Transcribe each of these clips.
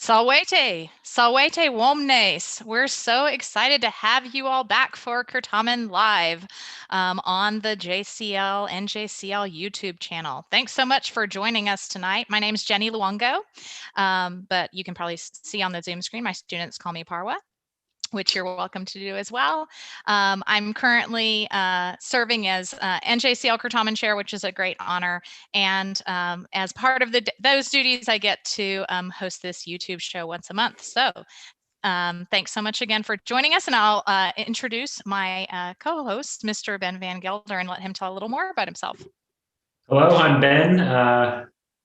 Salwete Womnes. We're so excited to have you all back for Certamen Live on the JCL NJCL YouTube channel. Thanks so much for joining us tonight. My name is Jenny Luongo, but you can probably see on the Zoom screen, my students call me Parwa, which you're welcome to do as well. I'm currently serving as NJCL Certamen Chair, which is a great honor. And as part of those duties, I get to host this YouTube show once a month. So thanks so much again for joining us. And I'll introduce my co-host, Mr. Ben Van Gelder, and let him tell a little more about himself. Hello, I'm Ben,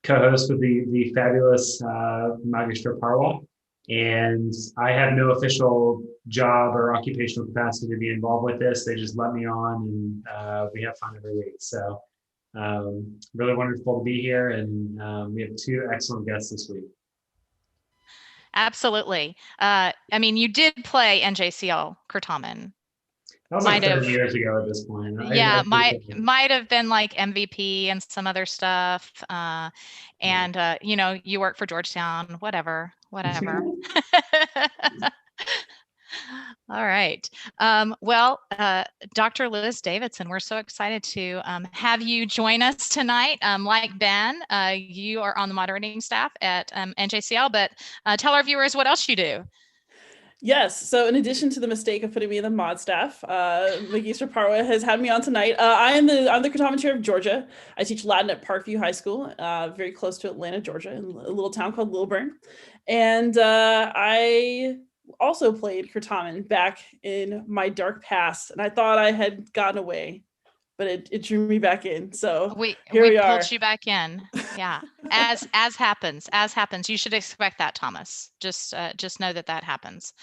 co-host with the fabulous Magistra Parwal, and I have no official job or occupational capacity to be involved with this. They just let me on, and we have fun every week. So really wonderful to be here, and we have two excellent guests this week. Absolutely. I mean, you did play NJCL Certamen. That was like 30 years ago at this point. Yeah, might have been like MVP and some other stuff. And you know, you work for Georgetown, whatever. All right. Well, Dr. Liz Davidson, we're so excited to have you join us tonight. Like Ben, you are on the moderating staff at NJCL, but tell our viewers what else you do. Yes. So in addition to the mistake of putting me in the mod staff, Magistra Parwa has had me on tonight. I'm the Certamen Chair of Georgia. I teach Latin at Parkview High School, very close to Atlanta, Georgia, in a little town called Lilburn. And I also played Certamen back in my dark past, and I thought I had gotten away, but it drew me back in. So here we are. Pulled you back in. Yeah, as happens. You should expect that, Thomas. Just know that happens.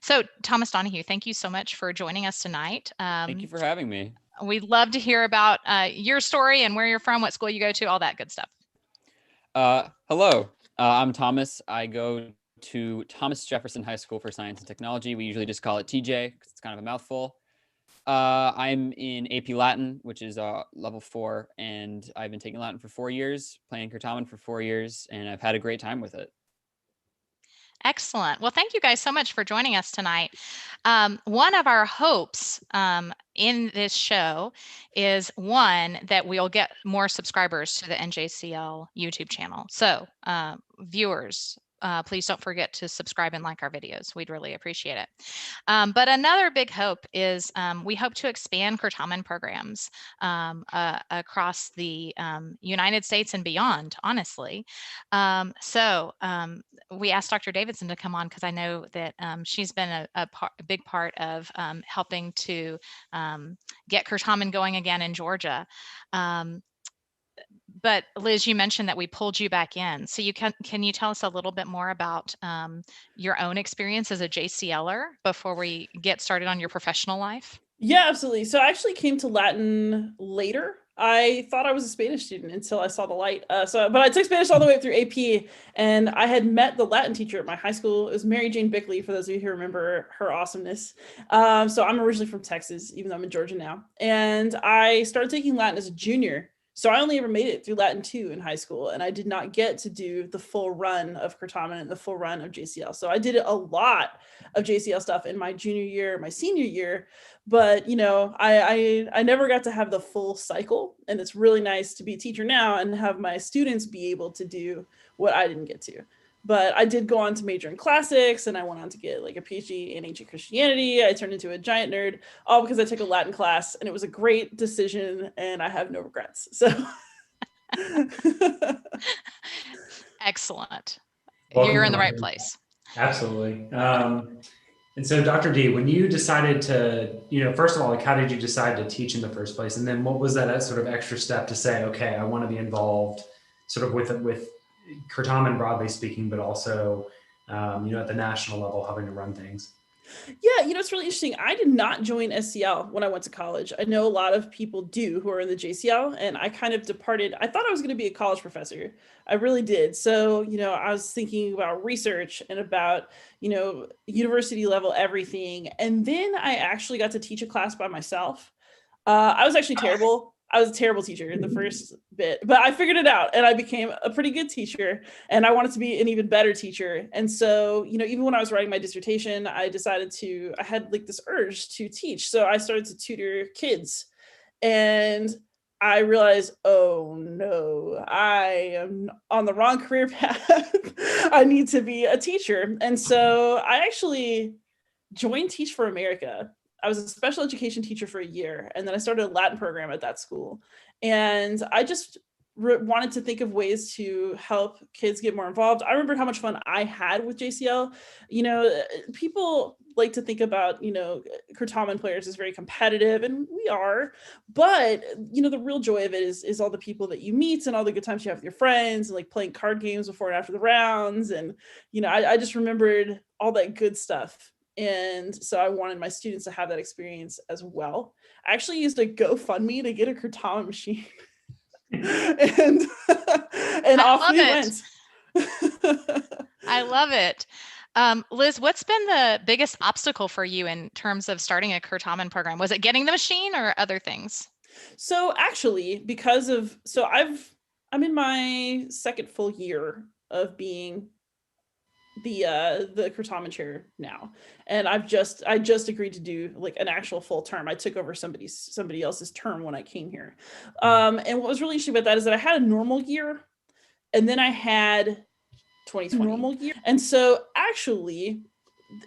So Thomas Donahue, thank you so much for joining us tonight. Thank you for having me. We'd love to hear about your story and where you're from, what school you go to, all that good stuff. Hello, I'm Thomas. I go to Thomas Jefferson High School for Science and Technology. We usually just call it TJ because it's kind of a mouthful. I'm in AP Latin, which is level 4, and I've been taking Latin for 4 years, playing Certamen for 4 years, and I've had a great time with it. Excellent. Well, thank you guys so much for joining us tonight. One of our hopes in this show is that we'll get more subscribers to the NJCL YouTube channel. So viewers, please don't forget to subscribe and like our videos. We'd really appreciate it. But another big hope is we hope to expand Certamen programs across the United States and beyond, honestly. So we asked Dr. Davidson to come on because I know that she's been a big part of helping to get Certamen going again in Georgia. But Liz, you mentioned that we pulled you back in. So can you tell us a little bit more about your own experience as a JCLer before we get started on your professional life? Yeah, absolutely. So I actually came to Latin later. I thought I was a Spanish student until I saw the light. But I took Spanish all the way through AP, and I had met the Latin teacher at my high school. It was Mary Jane Bickley, for those of you who remember her awesomeness. So I'm originally from Texas, even though I'm in Georgia now. And I started taking Latin as a junior. So I only ever made it through Latin 2 in high school, and I did not get to do the full run of Certamen and the full run of JCL. So I did a lot of JCL stuff in my junior year, my senior year, but you know, I never got to have the full cycle, and it's really nice to be a teacher now and have my students be able to do what I didn't get to. But I did go on to major in classics, and I went on to get like a PhD in ancient Christianity. I turned into a giant nerd, all because I took a Latin class, and it was a great decision, and I have no regrets. So excellent. Welcome. You're in the right place. Absolutely. And so Dr. D, when you decided to, first of all, like, how did you decide to teach in the first place? And then what was that sort of extra step to say, okay, I want to be involved sort of with Certamen broadly speaking, but also, at the national level, having to run things? Yeah, it's really interesting. I did not join SCL when I went to college. I know a lot of people do who are in the JCL, and I kind of departed. I thought I was going to be a college professor. I really did. So, I was thinking about research and about, university level everything. And then I actually got to teach a class by myself. I was actually terrible. I was a terrible teacher in the first bit, but I figured it out and I became a pretty good teacher, and I wanted to be an even better teacher. And so, even when I was writing my dissertation, I had like this urge to teach. So I started to tutor kids, and I realized, oh no, I am on the wrong career path. I need to be a teacher. And so I actually joined Teach for America. I was a special education teacher for a year, and then I started a Latin program at that school. And I just wanted to think of ways to help kids get more involved. I remember how much fun I had with JCL. People like to think about, Certamen players as very competitive, and we are, but the real joy of it is all the people that you meet and all the good times you have with your friends, and like playing card games before and after the rounds. And, I just remembered all that good stuff. And so I wanted my students to have that experience as well. I actually used a GoFundMe to get a Certamen machine. and off we went. I love it. Liz, what's been the biggest obstacle for you in terms of starting a Certamen program? Was it getting the machine or other things? So actually, I'm in my second full year of being the Certamen chair now, and I just agreed to do like an actual full term. I took over somebody else's term when I came here, and what was really interesting about that is that I had a normal year, and then I had 2020 normal year. And so actually,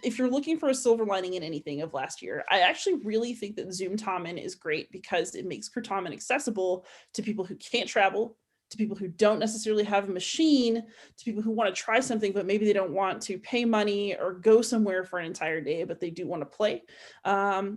if you're looking for a silver lining in anything of last year, I actually really think that Zoom Tomen is great because it makes Certamen accessible to people who can't travel, to people who don't necessarily have a machine, to people who want to try something, but maybe they don't want to pay money or go somewhere for an entire day, but they do want to play.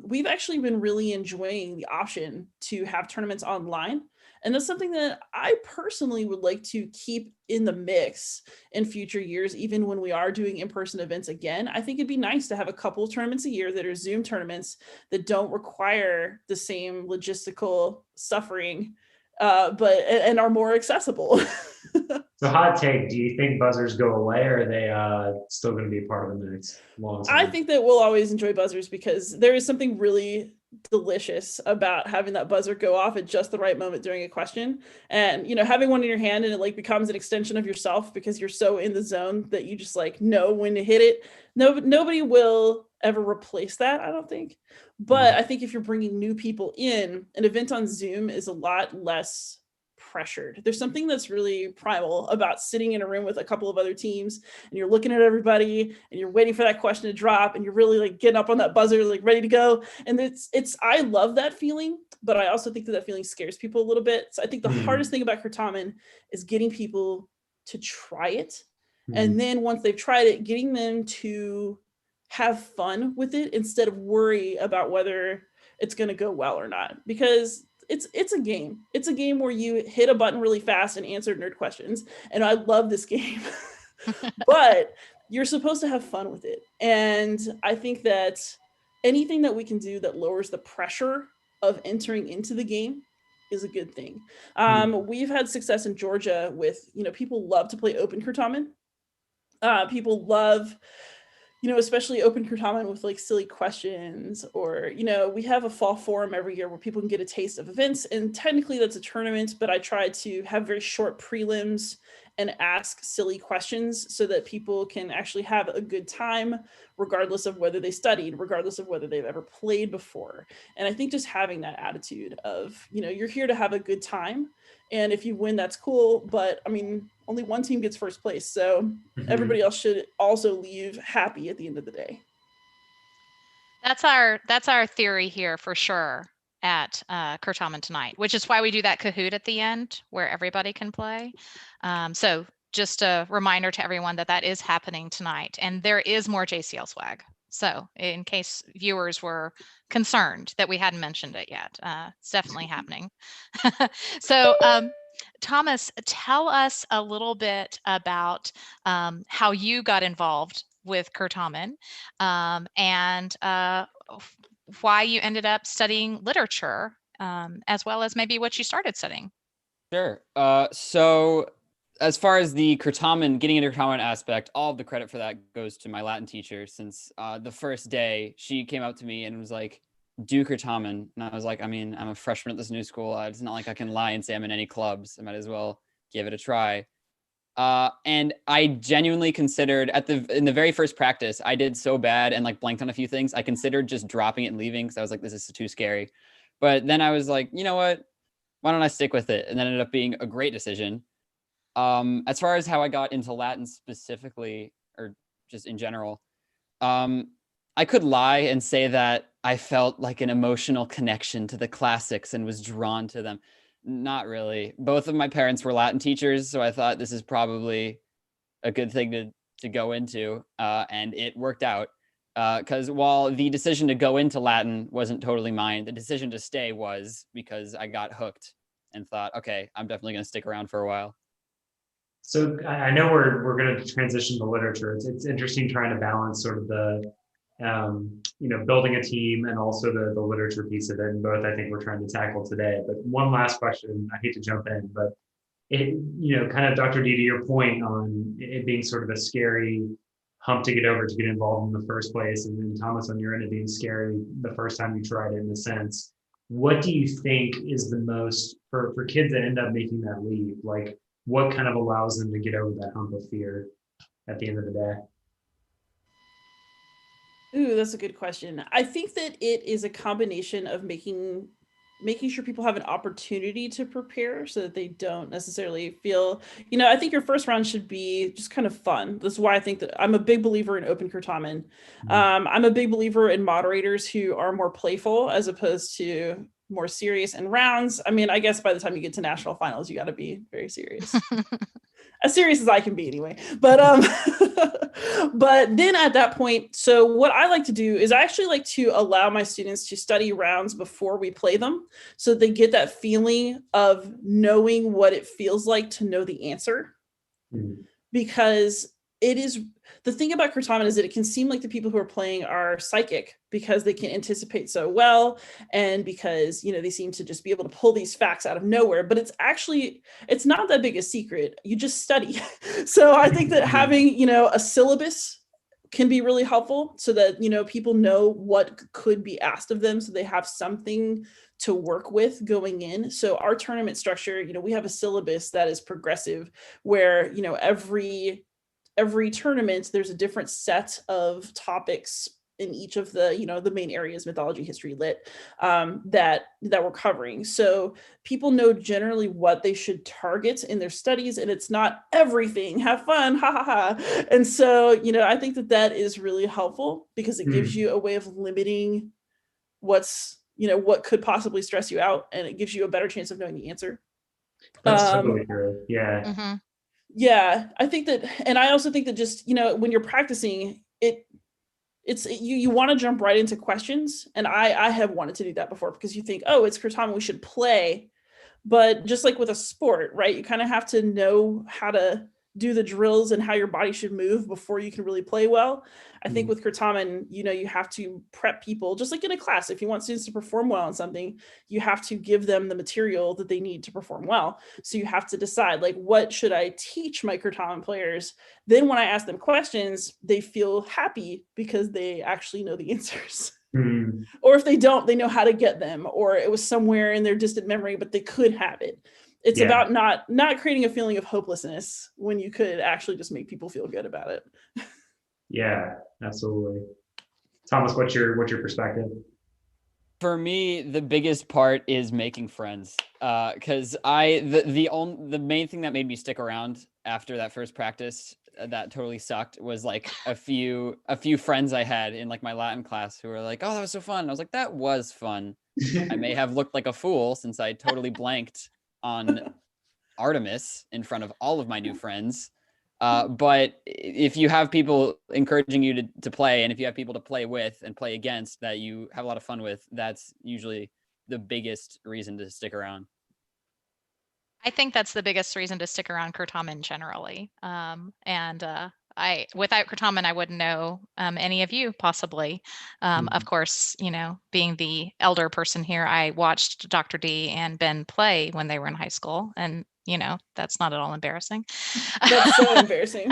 We've actually been really enjoying the option to have tournaments online. And that's something that I personally would like to keep in the mix in future years, even when we are doing in-person events again. I think it'd be nice to have a couple of tournaments a year that are Zoom tournaments that don't require the same logistical suffering, and are more accessible. So hot take, do you think buzzers go away, or are they still going to be part of the mix long term? I think that we'll always enjoy buzzers because there is something really delicious about having that buzzer go off at just the right moment during a question, and having one in your hand and it like becomes an extension of yourself because you're so in the zone that you just like know when to hit it. Nobody will ever replace that, I don't think. But I think if you're bringing new people in, an event on Zoom is a lot less pressured. There's something that's really primal about sitting in a room with a couple of other teams and you're looking at everybody and you're waiting for that question to drop and you're really like getting up on that buzzer, like ready to go. And I love that feeling, but I also think that feeling scares people a little bit. So I think the hardest thing about Certamen is getting people to try it. And then once they've tried it, getting them to have fun with it instead of worry about whether it's going to go well or not, because it's a game. It's a game where you hit a button really fast and answer nerd questions. And I love this game, but you're supposed to have fun with it. And I think that anything that we can do that lowers the pressure of entering into the game is a good thing. We've had success in Georgia with, people love to play open Certamen. People love, especially open Certamen with like silly questions, or, we have a fall forum every year where people can get a taste of events, and technically that's a tournament, but I try to have very short prelims and ask silly questions so that people can actually have a good time, regardless of whether they studied, regardless of whether they've ever played before. And I think just having that attitude of, you're here to have a good time. And if you win, that's cool. But I mean, only one team gets first place. So everybody else should also leave happy at the end of the day. That's our theory here for sure at Certamen Tonight, which is why we do that Kahoot at the end where everybody can play. So just a reminder to everyone that is happening tonight, and there is more JCL swag. So in case viewers were concerned that we hadn't mentioned it yet, it's definitely happening. So Thomas, tell us a little bit about how you got involved with Certamen, and why you ended up studying literature, as well as maybe what you started studying. Sure. So as far as the Certamen, getting into Certamen aspect, all of the credit for that goes to my Latin teacher, since the first day she came up to me and was like, do Certamen. And I was like, I mean, I'm a freshman at this new school. It's not like I can lie and say I'm in any clubs. I might as well give it a try. And I genuinely considered in the very first practice, I did so bad and like blanked on a few things. I considered just dropping it and leaving because I was like, this is too scary. But then I was like, you know what? Why don't I stick with it? And that ended up being a great decision. As far as how I got into Latin specifically, or just in general, I could lie and say that I felt like an emotional connection to the classics and was drawn to them. Not really. Both of my parents were Latin teachers, so I thought this is probably a good thing to go into, and it worked out. Because while the decision to go into Latin wasn't totally mine, the decision to stay was, because I got hooked and thought, okay, I'm definitely going to stick around for a while. So I know we're going to transition to literature. It's interesting trying to balance sort of the building a team and also the literature piece of it. And both I think we're trying to tackle today. But one last question, I hate to jump in, but kind of Dr. D, to your point on it being sort of a scary hump to get over to get involved in the first place. And then Thomas, on your end, it being scary the first time you tried it in a sense. What do you think is the most for kids that end up making that leap? Like what kind of allows them to get over that hump of fear at the end of the day? Ooh, that's a good question. I think that it is a combination of making sure people have an opportunity to prepare so that they don't necessarily feel, I think your first round should be just kind of fun. That's why I think that I'm a big believer in open Certamen. I'm a big believer in moderators who are more playful as opposed to more serious, and rounds. I mean, I guess by the time you get to national finals, you got to be very serious. As serious as I can be anyway. But but then at that point, so what I like to do is I actually like to allow my students to study rounds before we play them, so they get that feeling of knowing what it feels like to know the answer. Because it is, the thing about Certamen is that it can seem like the people who are playing are psychic because they can anticipate so well, and because they seem to just be able to pull these facts out of nowhere. But it's not that big a secret. You just study. So I think that having a syllabus can be really helpful, so that people know what could be asked of them, so they have something to work with going in. So our tournament structure, we have a syllabus that is progressive, where every tournament, there's a different set of topics in each of the, the main areas, mythology, history, lit, that we're covering. So people know generally what they should target in their studies, and it's not everything, have fun, ha ha ha. And so, I think that is really helpful, because it gives you a way of limiting what could possibly stress you out, and it gives you a better chance of knowing the answer. That's totally true. Yeah. Mm-hmm. Yeah, I think that, and I also think that just, when you're practicing you want to jump right into questions. And I have wanted to do that before, because you think, oh, it's Certamen, we should play. But just like with a sport, right? You kind of have to know how to do the drills and how your body should move before you can really play well. I think with Certamen, you have to prep people, just like in a class. If you want students to perform well on something, you have to give them the material that they need to perform well. So you have to decide, like, what should I teach my Certamen players? Then when I ask them questions, they feel happy because they actually know the answers. Or if they don't, they know how to get them, or it was somewhere in their distant memory, but they could have it. It's about not creating a feeling of hopelessness when you could actually just make people feel good about it. Yeah, absolutely. Thomas, what's your perspective? For me, the biggest part is making friends. Because the main thing that made me stick around after that first practice that totally sucked was like a few friends I had in like my Latin class who were like, "Oh, that was so fun." I was like, "That was fun." I may have looked like a fool since I totally blanked on Artemis in front of all of my new friends. But if you have people encouraging you to play, and if you have people to play with and play against that you have a lot of fun with, that's usually the biggest reason to stick around. I think that's the biggest reason to stick around Certamen generally. Without Certamen, I wouldn't know any of you possibly. Of course, being the elder person here, I watched Dr. D and Ben play when they were in high school, and that's not at all embarrassing. That's so embarrassing.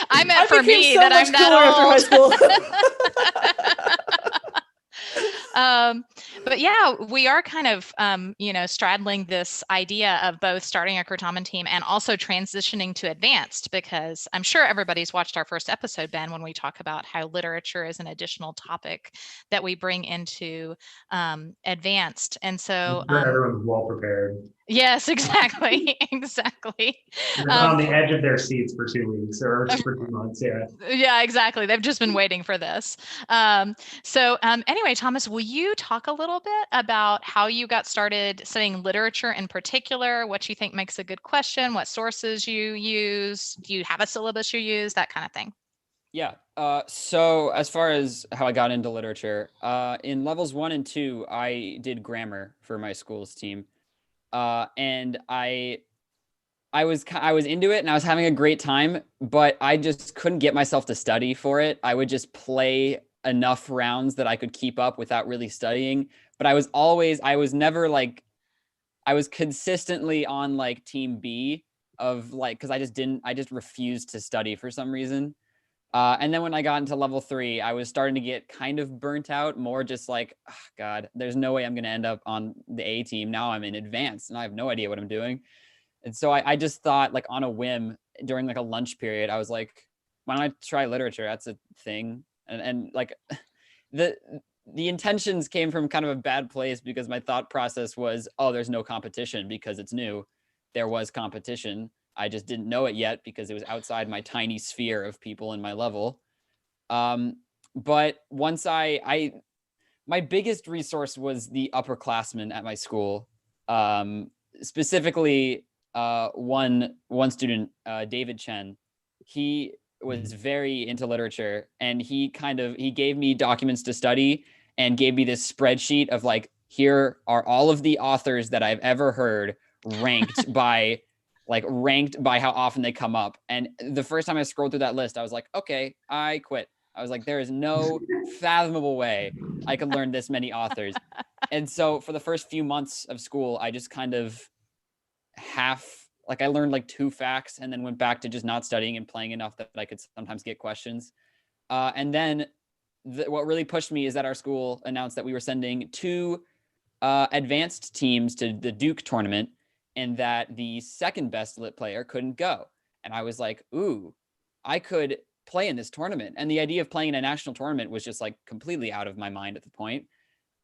I meant for me so that I'm that old. After high school. But yeah, we are kind of, straddling this idea of both starting a Certamen team and also transitioning to advanced, because I'm sure everybody's watched our first episode, Ben, when we talk about how literature is an additional topic that we bring into advanced. And so, I'm sure everyone's well prepared. yes, exactly. Exactly. They're on the edge of their seats for 2 weeks or just for 2 months. Yeah. Yeah, exactly. They've just been waiting for this. Anyway, Thomas, will you talk a little bit about how you got started studying literature in particular, what you think makes a good question, what sources you use, do you have a syllabus you use, that kind of thing? Yeah. So as far as how I got into literature, in levels 1 and 2, I did grammar for my school's team. And I was into it and I was having a great time, but I just couldn't get myself to study for it. I would just play enough rounds that I could keep up without really studying. But I was never like, I was consistently on like team B of like, because I just refused to study for some reason. And then when I got into level 3, I was starting to get kind of burnt out, more just like, oh, God, there's no way I'm going to end up on the A team. Now I'm in advanced and I have no idea what I'm doing. And so I just thought, like, on a whim during like a lunch period, I was like, why don't I try literature? That's a thing. And like the intentions came from kind of a bad place, because my thought process was, oh, there's no competition because it's new. There was competition. I just didn't know it yet because it was outside my tiny sphere of people in my level. But once my biggest resource was the upperclassmen at my school. Specifically, one student, David Chen. He was very into literature, and he gave me documents to study and gave me this spreadsheet of like, here are all of the authors that I've ever heard ranked by how often they come up. And the first time I scrolled through that list, I was like, okay, I quit. I was like, there is no fathomable way I could learn this many authors. And so for the first few months of school, I just kind of I learned like 2 facts and then went back to just not studying and playing enough that I could sometimes get questions. And then what really pushed me is that our school announced that we were sending 2 advanced teams to the Duke tournament, and that the second best lit player couldn't go. And I was like, ooh, I could play in this tournament. And the idea of playing in a national tournament was just like completely out of my mind at the point.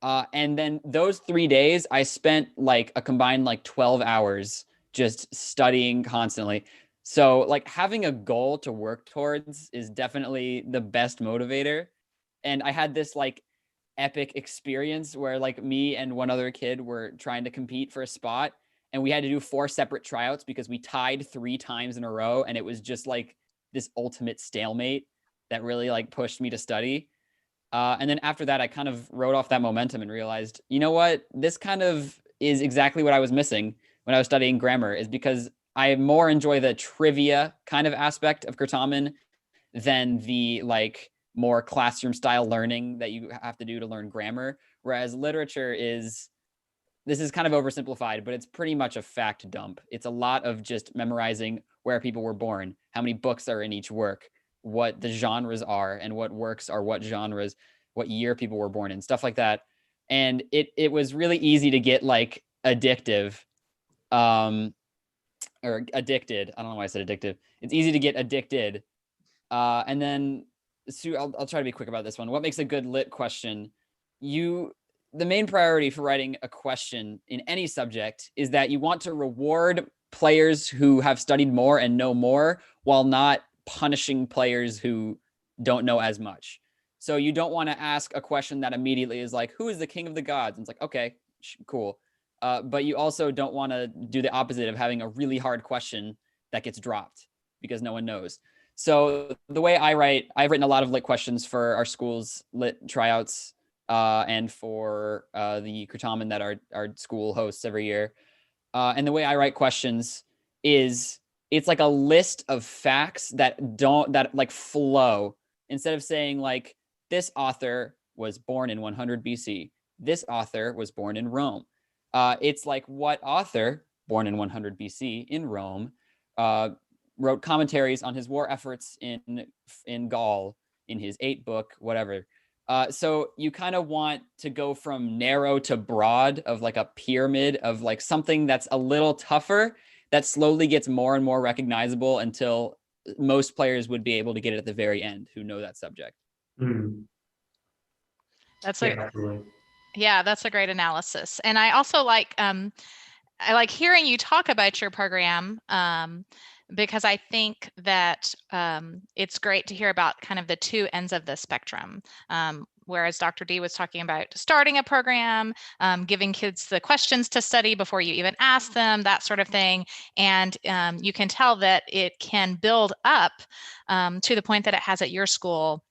And then those 3 days, I spent like a combined like 12 hours just studying constantly. So like having a goal to work towards is definitely the best motivator. And I had this like epic experience where like me and one other kid were trying to compete for a spot, and we had to do 4 separate tryouts because we tied 3 times in a row. And it was just like this ultimate stalemate that really like pushed me to study. And then after that, I kind of wrote off that momentum and realized, you know what, this kind of is exactly what I was missing when I was studying grammar, is because I more enjoy the trivia kind of aspect of Certamen than the like more classroom style learning that you have to do to learn grammar. Whereas literature this is kind of oversimplified, but it's pretty much a fact dump. It's a lot of just memorizing where people were born, how many books are in each work, what the genres are, and what works are what genres, what year people were born in, stuff like that. And it was really easy to get like addictive, or addicted. I don't know why I said addictive. It's easy to get addicted. And then Sue, I'll try to be quick about this one. What makes a good lit question? The main priority for writing a question in any subject is that you want to reward players who have studied more and know more, while not punishing players who don't know as much. So you don't want to ask a question that immediately is like, who is the king of the gods? And it's like, okay, cool. But you also don't want to do the opposite of having a really hard question that gets dropped because no one knows. So the way I write, I've written a lot of lit questions for our school's lit tryouts, and for the Certamen that our school hosts every year. And the way I write questions is it's like a list of facts that like flow. Instead of saying like, this author was born in 100 BC. This author was born in Rome. It's like, what author born in 100 BC in Rome wrote commentaries on his war efforts in Gaul in his 8 book, whatever. So you kind of want to go from narrow to broad, of like a pyramid of like something that's a little tougher that slowly gets more and more recognizable until most players would be able to get it at the very end who know that subject. Mm. That's Yeah, absolutely. Yeah, that's a great analysis. And I also like I like hearing you talk about your program because I think that it's great to hear about kind of the two ends of the spectrum. Whereas Dr. D was talking about starting a program, giving kids the questions to study before you even ask them, that sort of thing. And you can tell that it can build up to the point that it has at your school,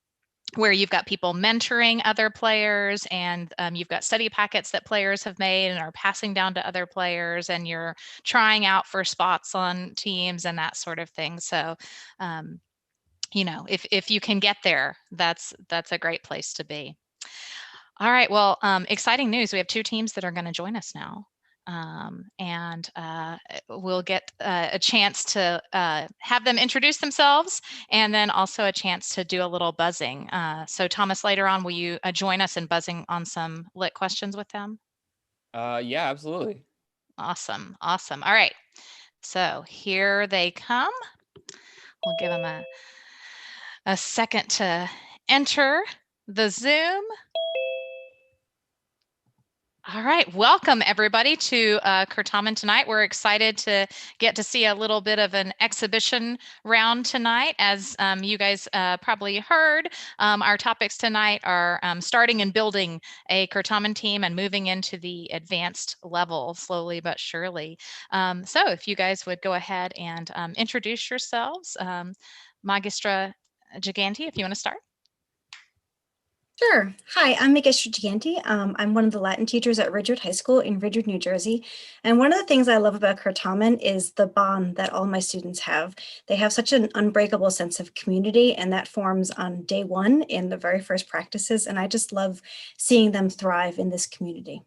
where you've got people mentoring other players, and you've got study packets that players have made and are passing down to other players, and you're trying out for spots on teams and that sort of thing. So, you know, if you can get there, that's a great place to be. All right, well, exciting news. We have two teams that are going to join us now. And we'll get a chance to have them introduce themselves, and then also a chance to do a little buzzing. So Thomas, later on, will you join us in buzzing on some lit questions with them? Yeah, absolutely. Awesome, awesome. All right, so here they come. We'll give them a second to enter the Zoom. All right, welcome everybody to Certamen Tonight. We're excited to get to see a little bit of an exhibition round tonight. As you guys probably heard, our topics tonight are starting and building a Certamen team and moving into the advanced level slowly but surely. So if you guys would go ahead and introduce yourselves. Magistra Giganti, if you want to start. Sure. Hi, I'm Magistra Giganti. I'm one of the Latin teachers at Ridgewood High School in Ridgewood, New Jersey. And one of the things I love about Certamen is the bond that all my students have. They have such an unbreakable sense of community, and that forms on day one in the very first practices. And I just love seeing them thrive in this community.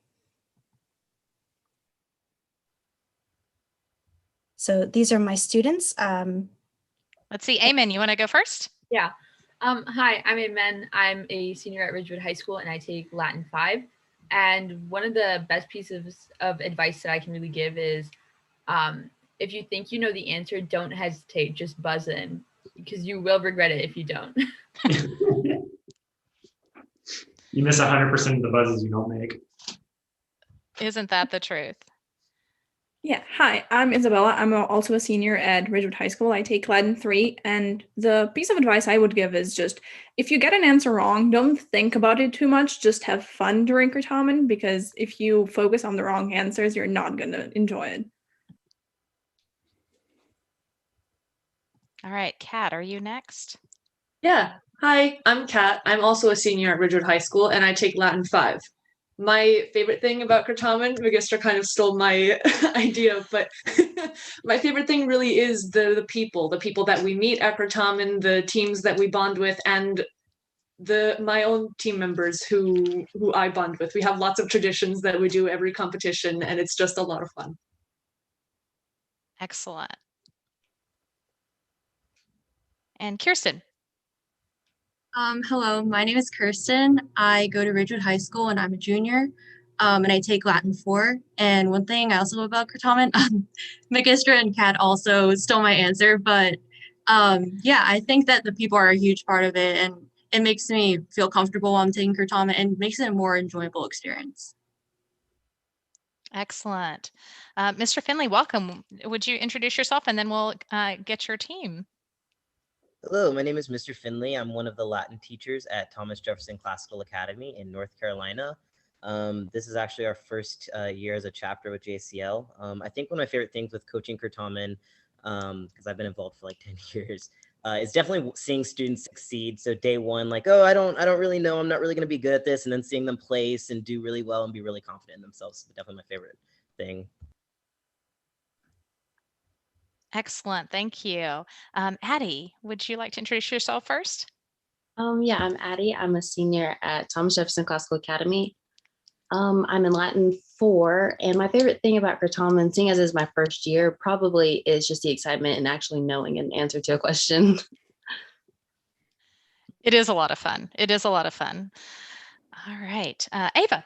So these are my students. Let's see, Amen, you want to go first? Yeah. Hi, I'm Amen. I'm a senior at Ridgewood High School, and I take Latin 5. And one of the best pieces of advice that I can really give is if you think you know the answer, don't hesitate, just buzz in, because you will regret it if you don't. You miss 100% of the buzzes you don't make. Isn't that the truth? Yeah, hi, I'm Isabella. I'm also a senior at Ridgewood High School. I take Latin 3, and the piece of advice I would give is just, if you get an answer wrong, don't think about it too much, just have fun during Certamen, because if you focus on the wrong answers, you're not going to enjoy it. All right, Kat, are you next? Yeah, hi, I'm Kat. I'm also a senior at Ridgewood High School, and I take Latin 5. My favorite thing about Certamen, Magistra kind of stole my idea, but my favorite thing really is the people that we meet at Certamen, the teams that we bond with, and my own team members who I bond with. We have lots of traditions that we do every competition, and it's just a lot of fun. Excellent. And Kirsten. Hello, my name is Kirsten. I go to Ridgewood High School and I'm a junior, and I take Latin 4. And one thing I also love about Certamen, Magistra and Kat also stole my answer, but yeah, I think that the people are a huge part of it, and it makes me feel comfortable while I'm taking Certamen and makes it a more enjoyable experience. Excellent. Mr. Finley, welcome. Would you introduce yourself, and then we'll get your team? Hello, my name is Mr. Finley. I'm one of the Latin teachers at Thomas Jefferson Classical Academy in North Carolina. This is actually our first year as a chapter with JCL. I think one of my favorite things with coaching Certamen, because I've been involved for like 10 years, is definitely seeing students succeed. So day one, like, oh, I don't really know, I'm not really going to be good at this, and then seeing them place and do really well and be really confident in themselves is definitely my favorite thing. Excellent, thank you. Addie, would you like to introduce yourself first? Yeah, I'm Addie. I'm a senior at Thomas Jefferson Classical Academy. I'm in Latin 4, and my favorite thing about Certamen, seeing as it's my first year, probably is just the excitement and actually knowing an answer to a question. It is a lot of fun. It is a lot of fun. All right. Ava.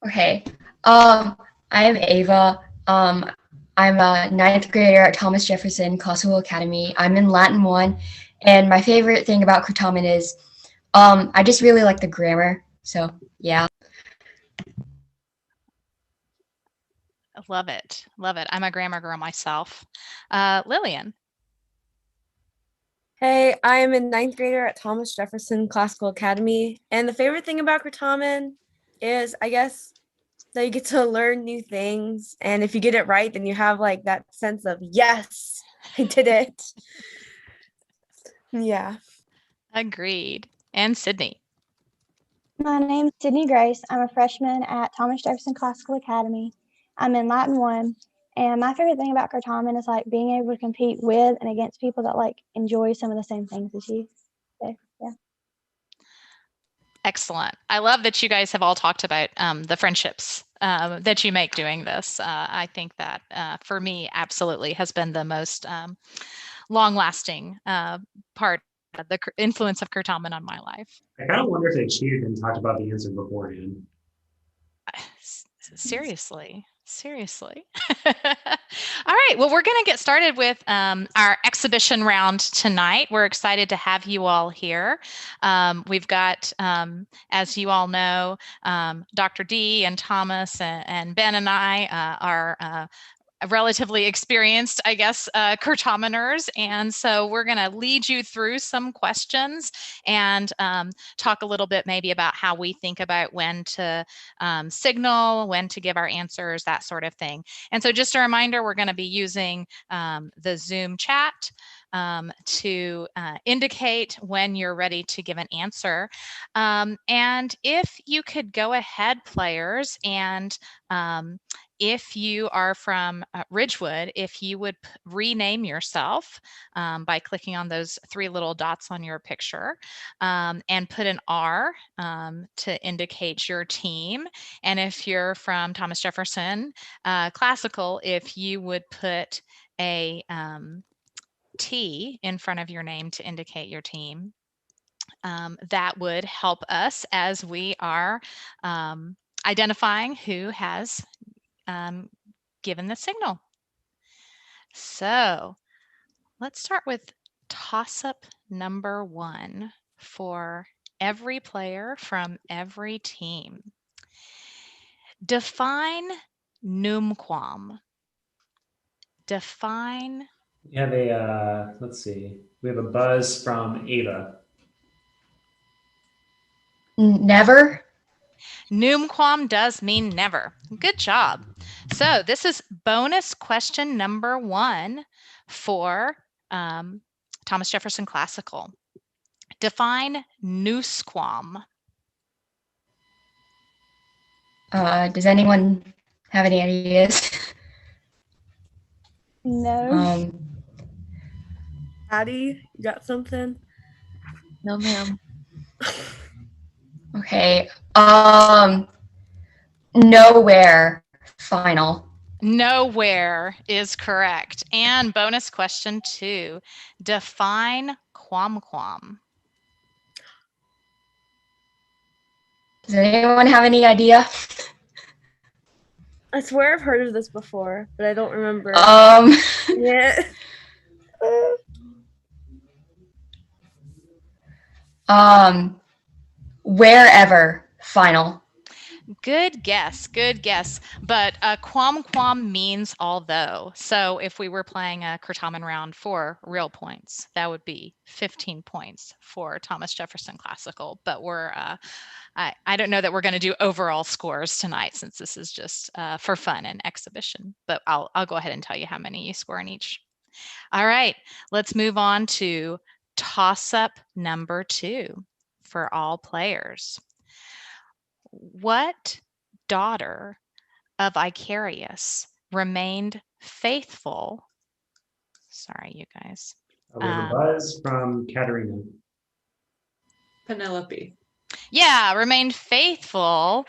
Okay. I'm Ava. I'm a ninth grader at Thomas Jefferson Classical Academy. I'm in Latin 1, and my favorite thing about Certamen is I just really like the grammar. So yeah. Love it. Love it. I'm a grammar girl myself. Lillian. Hey, I am a ninth grader at Thomas Jefferson Classical Academy. And the favorite thing about Certamen is, I guess, that you get to learn new things. And if you get it right, then you have like that sense of, yes, I did it. Yeah. Agreed. And Sydney. My name's Sydney Grace. I'm a freshman at Thomas Jefferson Classical Academy. I'm in Latin 1. And my favorite thing about Certamen is like being able to compete with and against people that like enjoy some of the same things as you. So, yeah. Excellent. I love that you guys have all talked about the friendships that you make doing this. I think that for me, absolutely has been the most long-lasting part of the influence of Certamen on my life. I kind of wonder if they cheated and talked about the answer beforehand. Seriously. All right. Well, we're going to get started with our exhibition round tonight. We're excited to have you all here. We've got, as you all know, Dr. D and Thomas and Ben and I are relatively experienced, I guess, Certameners. And so we're going to lead you through some questions and talk a little bit maybe about how we think about when to signal, when to give our answers, that sort of thing. And so just a reminder, we're going to be using the Zoom chat to indicate when you're ready to give an answer. And if you could go ahead, players, and if you are from Ridgewood, if you would rename yourself by clicking on those 3 little dots on your picture and put an R to indicate your team. And if you're from Thomas Jefferson Classical, if you would put a T in front of your name to indicate your team, that would help us as we are identifying who has given the signal. So let's start with toss-up number 1 for every player from every team. Define numquam. Define. We have a, let's see, we have a buzz from Ava. Never. Numquam does mean never. Good job. So this is bonus question number 1 for Thomas Jefferson Classical. Define nusquam. Does anyone have any ideas? No. Addie, you got something? No, ma'am. Okay. Nowhere. Final. Nowhere is correct. And bonus question 2, define quamquam. Does anyone have any idea? I swear I've heard of this before, but I don't remember. Yeah. Wherever. Final. Good guess, good guess. But quam means although. So if we were playing a Certamen round for real points, that would be 15 points for Thomas Jefferson Classical. But we're, I don't know that we're going to do overall scores tonight since this is just for fun and exhibition. But I'll go ahead and tell you how many you score in each. All right, let's move on to toss-up number 2 for all players. What daughter of Icarius remained faithful? Sorry, you guys. We have a buzz from Katerina. Penelope. Yeah, remained faithful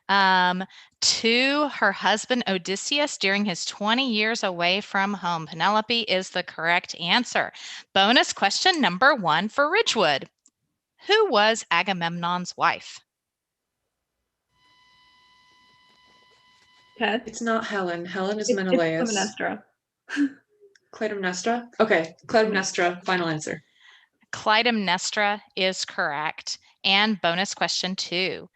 to her husband Odysseus during his 20 years away from home. Penelope is the correct answer. Bonus question number 1 for Ridgewood. Who was Agamemnon's wife? Kat? It's not Helen. Helen is It's Menelaus. Clytemnestra. Clytemnestra? Okay, Clytemnestra, final answer. Clytemnestra is correct. And bonus question 2.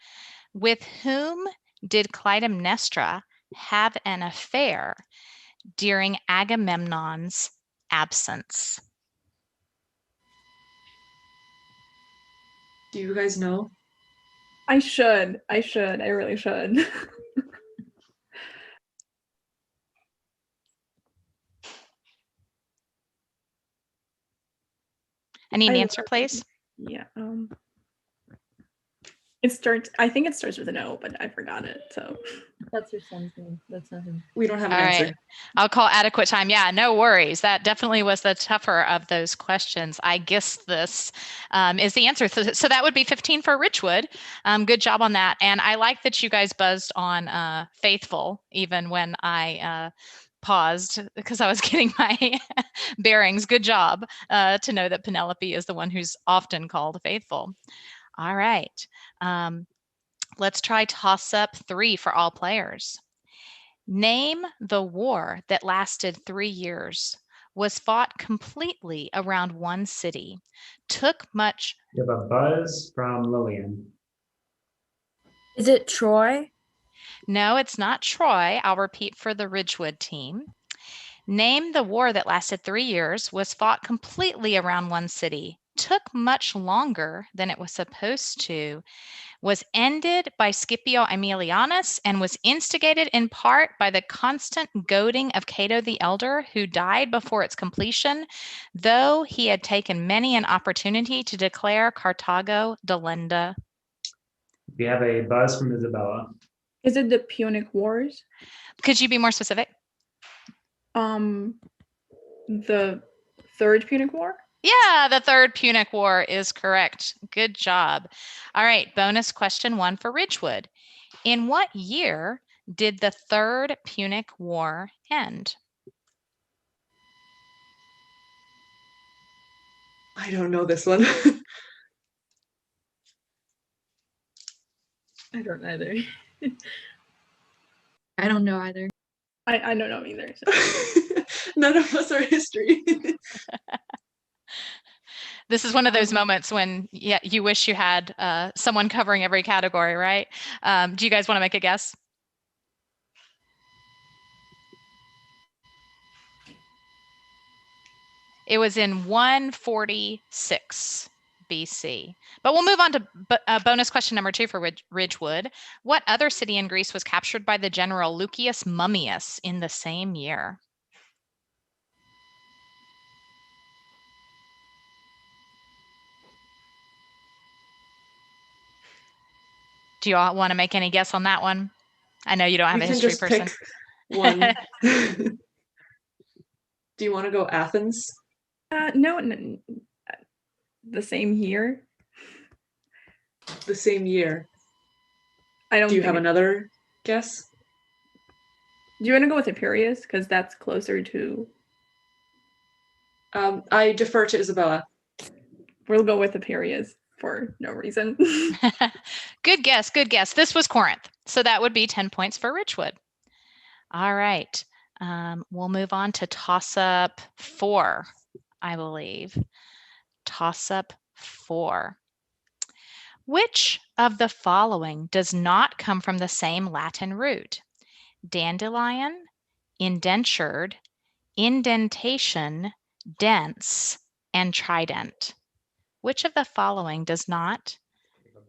With whom did Clytemnestra have an affair during Agamemnon's absence? Do you guys know? I should. I really should. I need an answer, please. Yeah. It starts. I think it starts with an O, but I forgot it. So That's your son's name. That's not him. We don't have an All answer. right. I'll call adequate time. Yeah, no worries. That definitely was the tougher of those questions. I guess this is the answer. So that would be 15 for Richwood. Good job on that. And I like that you guys buzzed on faithful, even when I paused because I was getting my bearings. Good job to know that Penelope is the one who's often called faithful. All right. Let's try toss up 3 for all players. Name the war that lasted 3 years, was fought completely around one city, took much. You have a buzz from Lillian. Is it Troy? No, it's not Troy. I'll repeat for the Ridgewood team. Name the war that lasted 3 years, was fought completely around one city, took much longer than it was supposed to, was ended by Scipio Aemilianus, and was instigated in part by the constant goading of Cato the Elder, who died before its completion, though he had taken many an opportunity to declare Carthago delenda. We have a buzz from Isabella. is it the Punic Wars? Could you be more specific? The Third Punic War? Yeah, the Third Punic War is correct. Good job. All right, bonus question 1 for Ridgewood. In what year did the Third Punic War end? I don't know this one. I don't either. I don't know either. I don't know either. So. None of us are history. This is one of those moments when you wish you had someone covering every category, right? Do you guys want to make a guess? It was in 146 BC. But we'll move on to bonus question number 2 for Ridgewood. What other city in Greece was captured by the general Lucius Mummius in the same year? Do you all want to make any guess on that one? I know you don't have a history person. Pick one. Do you want to go Athens? No, the same year. The same year. I don't. Do you have another guess? Do you want to go with Epirus because that's closer to? I defer to Isabella. We'll go with Epirus for no reason. Good guess. Good guess. This was Corinth, so that would be 10 points for Ridgewood. All right. We'll move on to toss-up 4, I believe. Toss-up 4. Which of the following does not come from the same Latin root? Dandelion, indentured, indentation, dense, and trident. Which of the following does not?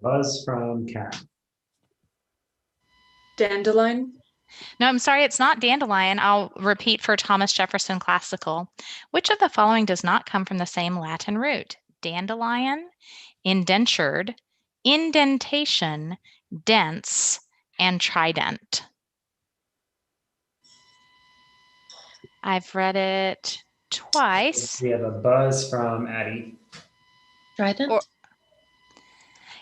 Buzz from Kat. Dandelion? No, I'm sorry, it's not dandelion. I'll repeat for Thomas Jefferson Classical. Which of the following does not come from the same Latin root? Dandelion, indentured, indentation, dense, and trident. I've read it twice. We have a buzz from Addie. Trident?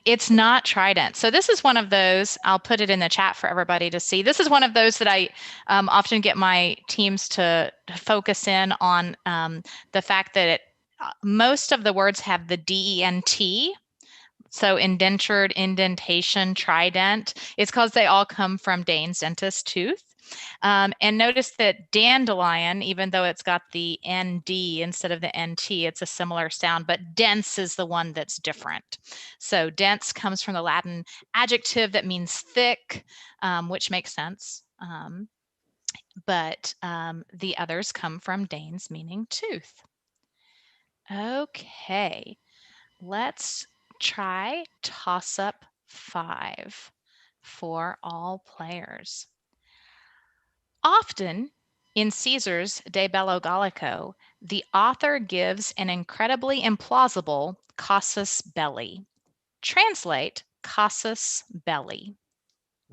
It's not trident. So this is one of those, I'll put it in the chat for everybody to see. This is one of those that I often get my teams to focus in on the fact that most of the words have the D-E-N-T So indentured, indentation, trident. It's because they all come from Dane's dentist tooth. And notice that dandelion, even though it's got the ND instead of the NT, it's a similar sound, but dense is the one that's different. So dense comes from the Latin adjective that means thick, which makes sense. But the others come from Dane's meaning tooth. Okay, let's try toss-up 5 for all players. Often in Caesar's De Bello Gallico, the author gives an incredibly implausible casus belli. Translate casus belli.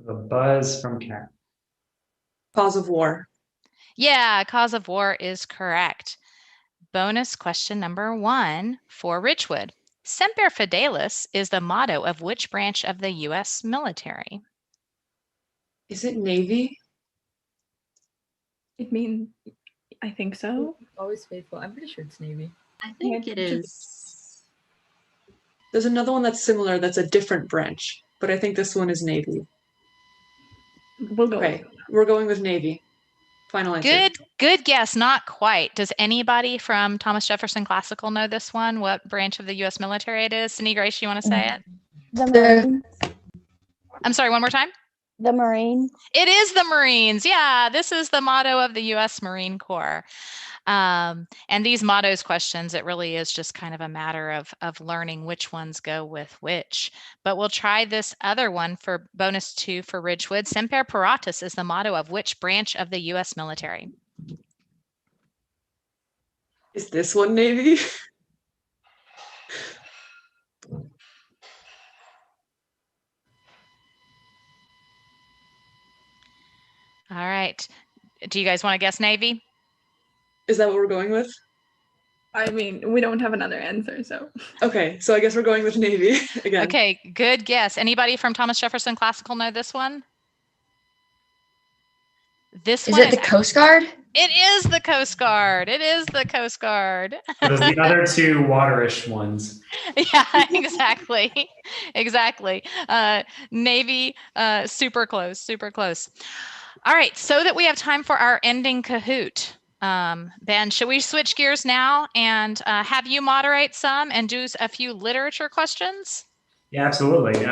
The buzz from Cat. Cause of war. Yeah, cause of war is correct. Bonus question number 1 for Richwood. Semper Fidelis is the motto of which branch of the U.S. military? Is it Navy? I think so. Always faithful. I'm pretty sure it's Navy. I think it is. There's another one that's similar that's a different branch, but I think this one is Navy. We'll go. Okay, we're going with Navy. Final answer. Good guess. Not quite. Does anybody from Thomas Jefferson Classical know this one? What branch of the U.S. military it is? Cindy Grace, you want to say it? The Marines. I'm sorry, one more time. The Marines. It is the Marines. Yeah, this is the motto of the U.S. Marine Corps. And these mottos questions, it really is just kind of a matter of learning which ones go with which. But we'll try this other one for bonus 2 for Ridgewood. Semper Paratus is the motto of which branch of the U.S. military? Is this one Navy? All right. Do you guys want to guess Navy? Is that what we're going with? I mean, we don't have another answer, so. Okay, so I guess we're going with Navy again. Okay, good guess. Anybody from Thomas Jefferson Classical know this one? This Is one it the Coast Guard? It is the Coast Guard. It is the Coast Guard. There's the other 2 waterish ones. Yeah, exactly. Exactly. Navy, super close, super close. All right, so that we have time for our ending Kahoot. Ben, should we switch gears now and have you moderate some and do a few literature questions? Yeah, absolutely.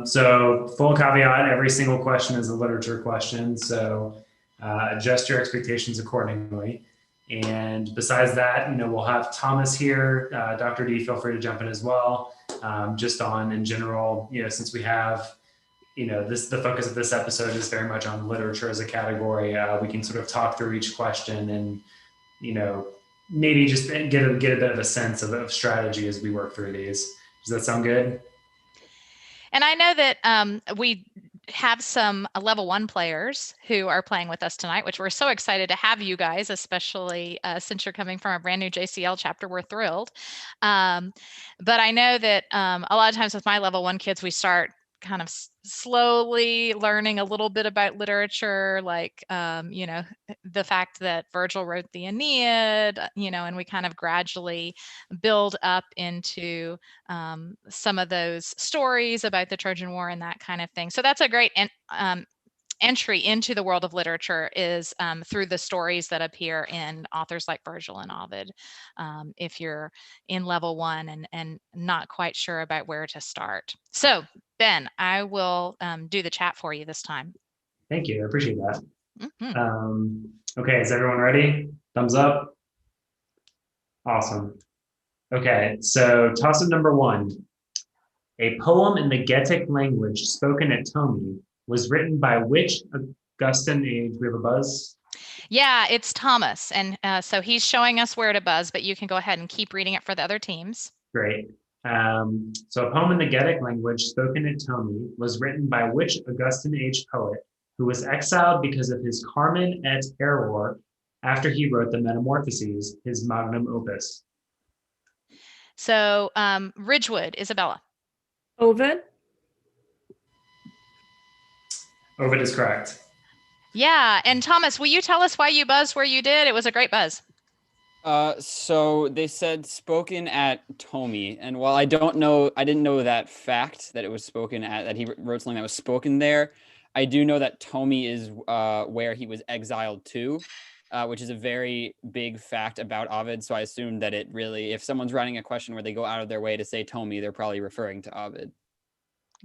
So full caveat, every single question is a literature question. So adjust your expectations accordingly. And besides that, we'll have Thomas here. Dr. D, feel free to jump in as well. Just on in general, since we have, the focus of this episode is very much on literature as a category. We can sort of talk through each question and, maybe just get a bit of a sense of strategy as we work through these. Does that sound good? And I know that we have some level 1 players who are playing with us tonight, which we're so excited to have you guys, especially since you're coming from a brand new JCL chapter. We're thrilled. But I know that a lot of times with my level 1 kids, we start kind of slowly learning a little bit about literature, like, the fact that Virgil wrote the Aeneid, and we kind of gradually build up into some of those stories about the Trojan War and that kind of thing. So that's a great entry into the world of literature is through the stories that appear in authors like Virgil and Ovid. If you're in level 1 and not quite sure about where to start. So Ben, I will do the chat for you this time. Thank you. I appreciate that. Mm-hmm. Okay, is everyone ready? Thumbs up. Awesome. Okay, so toss-up number 1. A poem in the Getic language spoken at Tomi was written by which Augustan age? We have a buzz? Yeah, it's Thomas. And so he's showing us where to buzz, but you can go ahead and keep reading it for the other teams. Great. So a poem in the Getic language spoken at Tomi was written by which Augustan age poet who was exiled because of his Carmen et Error after he wrote the Metamorphoses, his magnum opus? So Ridgewood, Isabella. Ovid. Ovid is correct. Yeah, and Thomas, will you tell us why you buzzed where you did? It was a great buzz. So they said spoken at Tomi, and while I didn't know that fact that it was spoken at, that he wrote something that was spoken there. I do know that Tomi is where he was exiled to, which is a very big fact about Ovid. So I assume that it really, if someone's writing a question where they go out of their way to say Tomi, they're probably referring to Ovid.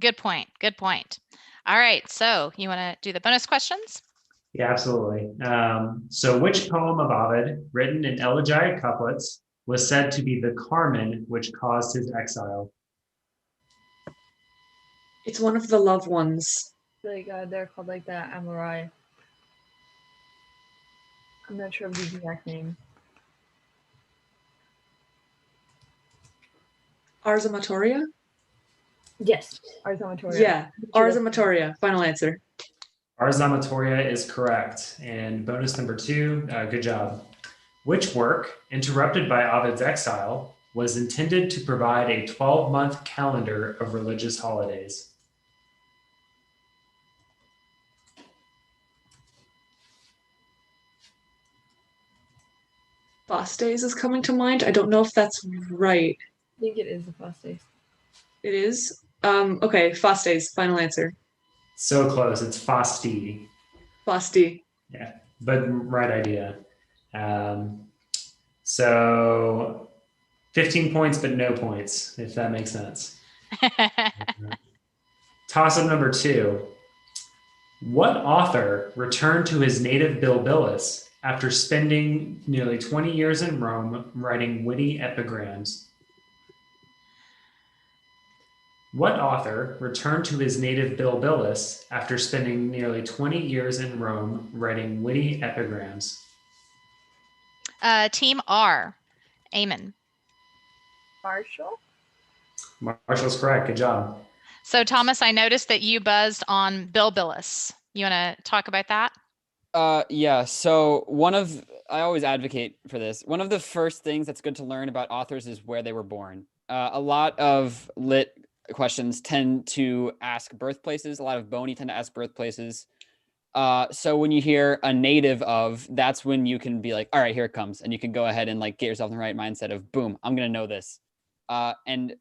Good point. Good point. All right. So you want to do the bonus questions? Yeah, absolutely. So which poem of Ovid, written in elegiac couplets, was said to be the Carmen which caused his exile? It's one of the loved ones. Like they're called like that, Amorai. I'm not sure of the exact name. Ars Amatoria? Yes, Ars Amatoria. Yeah, Ars Amatoria. Final answer. Ars Amatoria is correct. And bonus number 2, good job. Which work, interrupted by Ovid's exile, was intended to provide a 12-month calendar of religious holidays? Fastes is coming to mind. I don't know if that's right. I think it is the Fastes. It is? Okay, Fastes. Final answer. So close. It's Fasti. Fasti. Yeah, but right idea. So 15 points, but no points, if that makes sense. Toss-up number 2. What author returned to his native Bilbilis after spending nearly 20 years in Rome writing witty epigrams? What author returned to his native Bilbilis after spending nearly 20 years in Rome writing witty epigrams? Team R, Eamon. Marshall? Marshall's correct. Good job. So Thomas, I noticed that you buzzed on Bilbilis. You want to talk about that? Yeah, so I always advocate for this. One of the first things that's good to learn about authors is where they were born. A lot of lit questions tend to ask birthplaces. A lot of bony tend to ask birthplaces. So when you hear a native of, that's when you can be like, all right, here it comes. And you can go ahead and like get yourself in the right mindset of, boom, I'm going to know this. And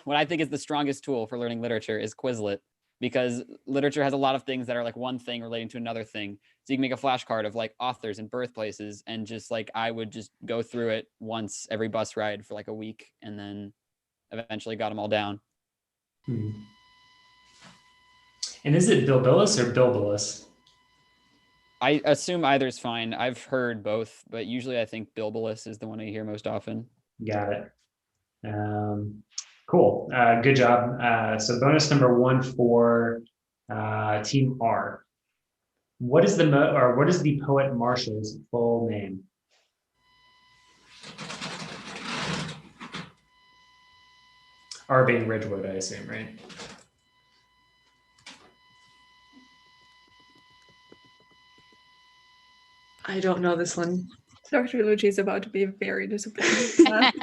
what I think is the strongest tool for learning literature is Quizlet, because literature has a lot of things that are like one thing relating to another thing. So you can make a flashcard of like authors and birthplaces, and just like, I would just go through it once every bus ride for like a week, and then eventually got them all down. And is it Bilbilis or Bilbilis? I assume either's fine. I've heard both, but usually I think Bilbilis is the one I hear most often. Got it. Cool. Good job. So bonus number 1 for Team R. What is the poet Marshall's full name? R being Ridgewood, I assume, right? I don't know this one. Dr. Lucci is about to be very disappointed.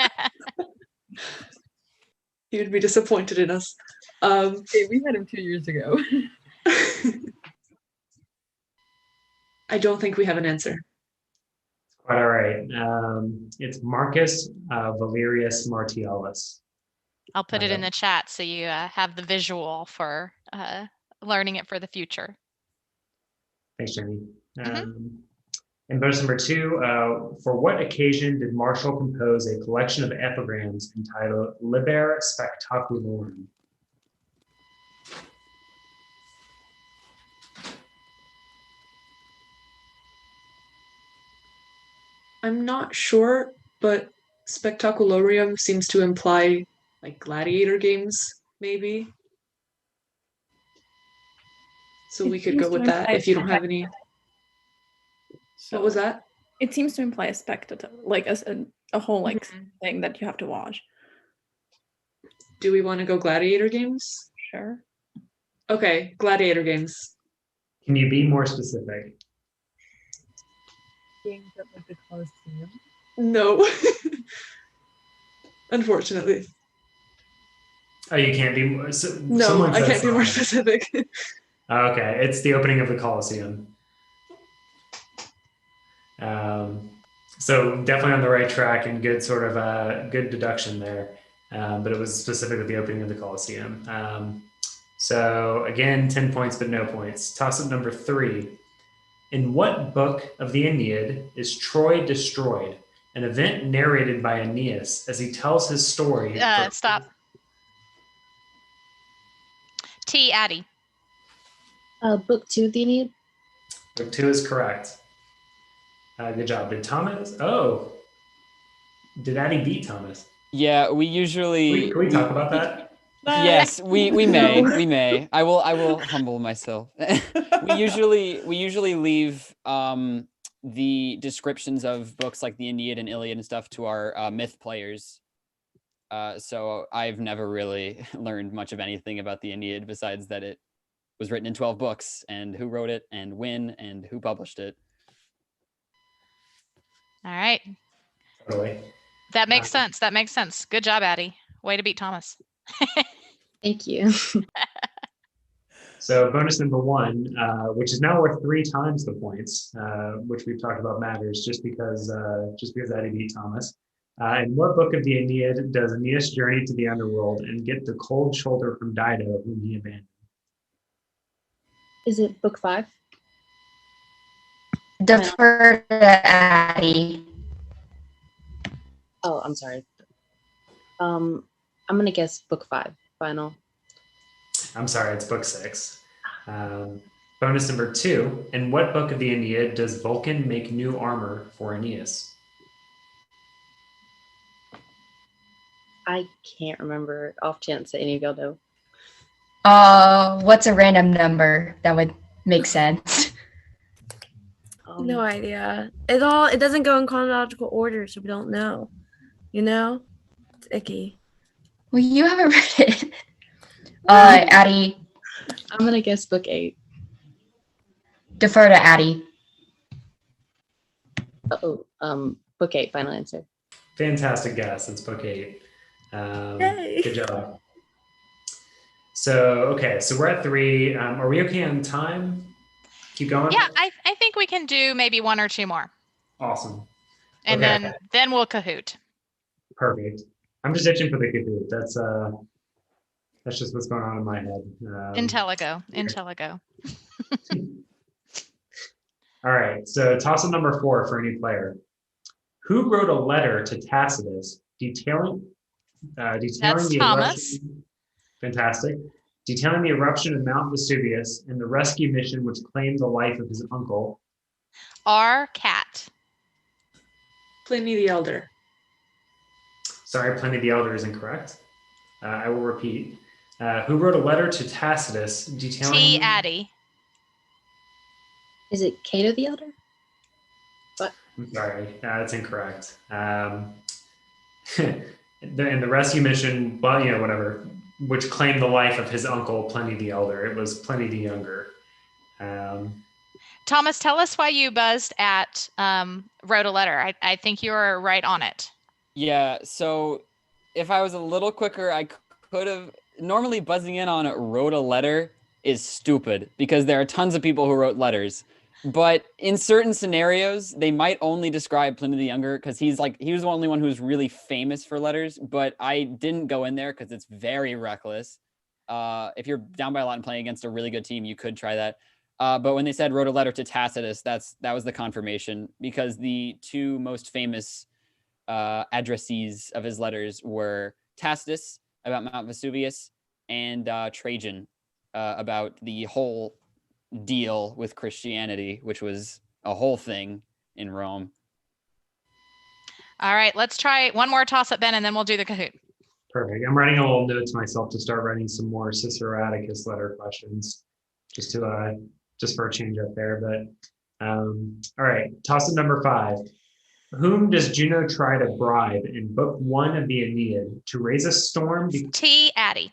He would be disappointed in us. Okay, we had him 2 years ago. I don't think we have an answer. Quite all right. It's Marcus Valerius Martialis. I'll put it in the chat so you have the visual for learning it for the future. Thanks, Jenny. And bonus number 2, for what occasion did Marshall compose a collection of epigrams entitled Liber Spectaculorum? I'm not sure, but Spectacularium seems to imply like gladiator games, maybe. So we could go with that if you don't have any. What was that? It seems to imply a spectacle, like a whole like thing that you have to watch. Do we want to go gladiator games? Sure. Okay, gladiator games. Can you be more specific? Games at like the Colosseum? No. Unfortunately. Oh, you can't be more. No, I can't be more specific. Okay, it's the opening of the Colosseum. So definitely on the right track and good sort of good deduction there. But it was specifically the opening of the Colosseum. So again, 10 points, but no points. Toss up number 3. In what book of the Aeneid is Troy destroyed? An event narrated by Aeneas as he tells his story. Stop. T. Addie. Book 2 of the Aeneid. Book 2 is correct. Good job. Did Thomas? Oh, did Addie beat Thomas? Yeah, we usually. Can we talk about that? Yes, we may. I will humble myself. we usually leave the descriptions of books like the Aeneid and Iliad and stuff to our myth players. So I've never really learned much of anything about the Aeneid besides that it was written in 12 books and who wrote it and when and who published it. All right. Totally. That makes sense. That makes sense. Good job, Addie. Way to beat Thomas. Thank you. So bonus number 1, which is now worth 3 times the points, which we've talked about matters just because Addie beat Thomas. In what book of the Aeneid does Aeneas journey to the underworld and get the cold shoulder from Dido, whom he abandoned? Is it book 5? Defer to Addie. Oh, I'm sorry. I'm gonna guess book 5. Final. I'm sorry, it's book 6. Bonus number 2. In what book of the Aeneid does Vulcan make new armor for Aeneas? I can't remember. Off chance that any of y'all know. What's a random number that would make sense? No idea. It doesn't go in chronological order, so we don't know. You know? It's icky. Well, you haven't read it. Addie. I'm gonna guess book 8. Defer to Addie. Book 8, final answer. Fantastic guess. It's book 8. Yay. Good job. So we're at 3. Are we okay on time? Keep going? Yeah, I think we can do maybe 1 or 2 more. Awesome. And Okay. then we'll Kahoot. Perfect. I'm just itching for the Kahoot. That's just what's going on in my head. Intelligo. All right. So toss up number 4 for any player. Who wrote a letter to Tacitus detailing That's the Thomas. eruption? Fantastic. Detailing the eruption of Mount Vesuvius and the rescue mission which claimed the life of his uncle. R. Cat. Pliny the Elder. Sorry, Pliny the Elder is incorrect. I will repeat. Who wrote a letter to Tacitus detailing... T. Addie. Is it Cato the Elder? What? I'm sorry, that's incorrect. And the rescue mission, well, whatever, which claimed the life of his uncle, Pliny the Elder. It was Pliny the Younger. Thomas, tell us why you buzzed at wrote a letter. I think you were right on it. Yeah, so if I was a little quicker, I could have... Normally buzzing in on wrote a letter is stupid because there are tons of people who wrote letters. But in certain scenarios, they might only describe Pliny the Younger because he was the only one who's really famous for letters. But I didn't go in there because it's very reckless. If you're down by a lot and playing against a really good team, you could try that. But when they said wrote a letter to Tacitus, that was the confirmation because the 2 most famous addressees of his letters were Tacitus about Mount Vesuvius and Trajan about the whole deal with Christianity, which was a whole thing in Rome. All right, let's try one more toss up, Ben, and then we'll do the Kahoot. Perfect. I'm writing a little note to myself to start writing some more Cicero Atticus letter questions, just for a change up there. But all right, toss up number 5. Whom does Juno try to bribe in book 1 of the Aeneid to raise a storm? T. Addie.